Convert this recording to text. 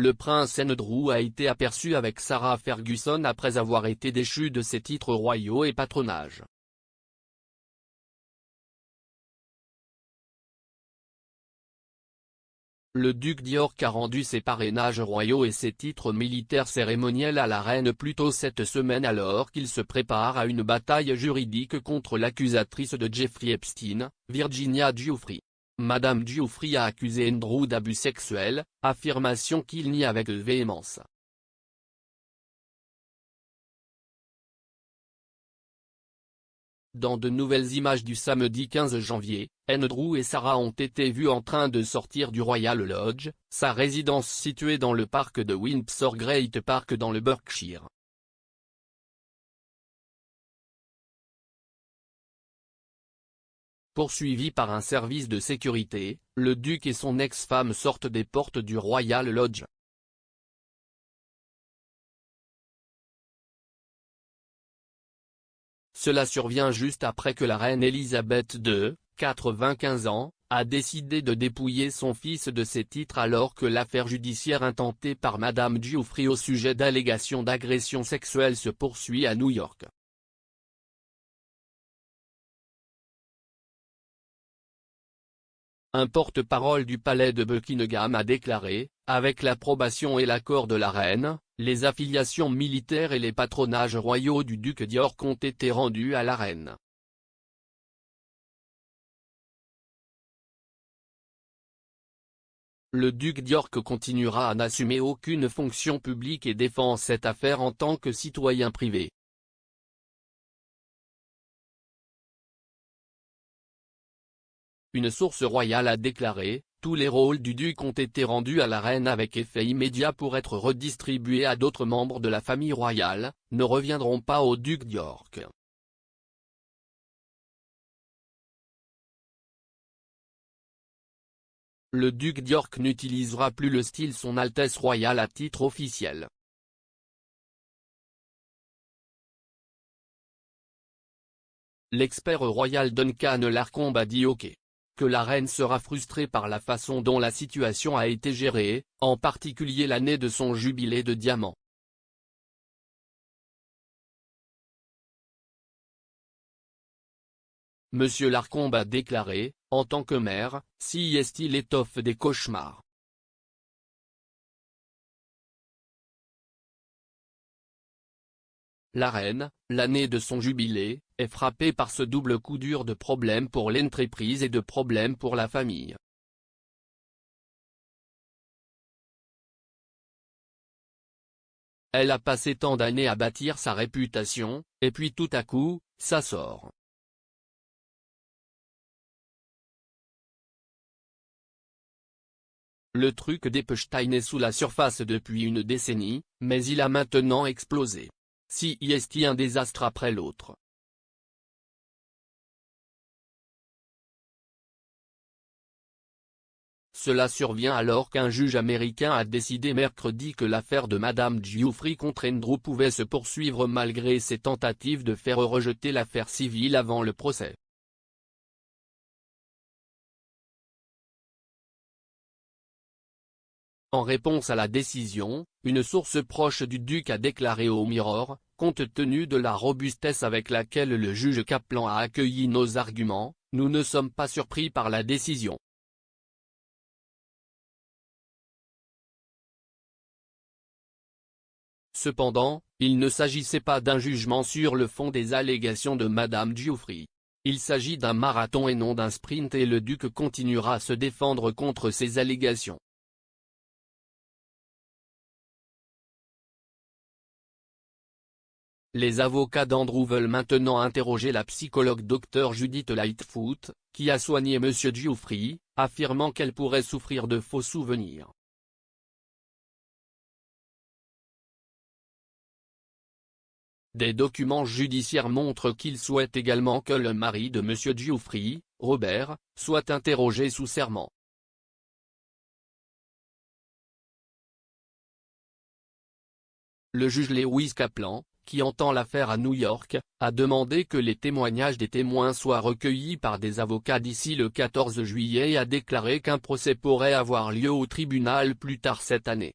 le prince Andrew a été aperçu avec Sarah Ferguson après avoir été déchu de ses titres royaux et patronage. Le duc d'York a rendu ses parrainages royaux et ses titres militaires cérémoniels à la reine plus tôt cette semaine alors qu'il se prépare à une bataille juridique contre l'accusatrice de Jeffrey Epstein, Virginia Giuffre. Madame Giuffre a accusé Andrew d'abus sexuels, affirmation qu'il nie avec véhémence. Dans de nouvelles images du samedi 15 janvier, Andrew et Sarah ont été vus en train de sortir du Royal Lodge, sa résidence située dans le parc de Windsor Great Park dans le Berkshire. Poursuivis par un service de sécurité, le duc et son ex-femme sortent des portes du Royal Lodge. Cela survient juste après que la reine Elisabeth II, 95 ans, a décidé de dépouiller son fils de ses titres alors que l'affaire judiciaire intentée par Madame Giuffre au sujet d'allégations d'agression sexuelle se poursuit à New York. Un porte-parole du palais de Buckingham a déclaré, avec l'approbation et l'accord de la reine, les affiliations militaires et les patronages royaux du duc d'York ont été rendus à la reine. Le duc d'York continuera à n'assumer aucune fonction publique et défend cette affaire en tant que citoyen privé. Une source royale a déclaré, tous les rôles du duc ont été rendus à la reine avec effet immédiat pour être redistribués à d'autres membres de la famille royale, ne reviendront pas au duc d'York. Le duc d'York n'utilisera plus le style Son Altesse royale à titre officiel. L'expert royal Duncan Larcombe a dit OK. Que la reine sera frustrée par la façon dont la situation a été gérée, en particulier l'année de son jubilé de diamant. Monsieur Larcombe a déclaré, en tant que maire, si est-il étoffe des cauchemars. La reine, l'année de son jubilé, est frappée par ce double coup dur de problèmes pour l'entreprise et de problèmes pour la famille. Elle a passé tant d'années à bâtir sa réputation, et puis tout à coup, ça sort. Le truc d'Epstein est sous la surface depuis une décennie, mais il a maintenant explosé. Si est un désastre après l'autre. Cela survient alors qu'un juge américain a décidé mercredi que l'affaire de Madame Giuffre contre Andrew pouvait se poursuivre malgré ses tentatives de faire rejeter l'affaire civile avant le procès. En réponse à la décision, une source proche du duc a déclaré au Mirror, compte tenu de la robustesse avec laquelle le juge Kaplan a accueilli nos arguments, nous ne sommes pas surpris par la décision. Cependant, il ne s'agissait pas d'un jugement sur le fond des allégations de Madame Giuffre. Il s'agit d'un marathon et non d'un sprint et le duc continuera à se défendre contre ces allégations. Les avocats d'Andrew veulent maintenant interroger la psychologue Dr Judith Lightfoot, qui a soigné M. Giuffre, affirmant qu'elle pourrait souffrir de faux souvenirs. Des documents judiciaires montrent qu'il souhaite également que le mari de M. Giuffre, Robert, soit interrogé sous serment. Le juge Lewis Kaplan, qui entend l'affaire à New York, a demandé que les témoignages des témoins soient recueillis par des avocats d'ici le 14 juillet et a déclaré qu'un procès pourrait avoir lieu au tribunal plus tard cette année.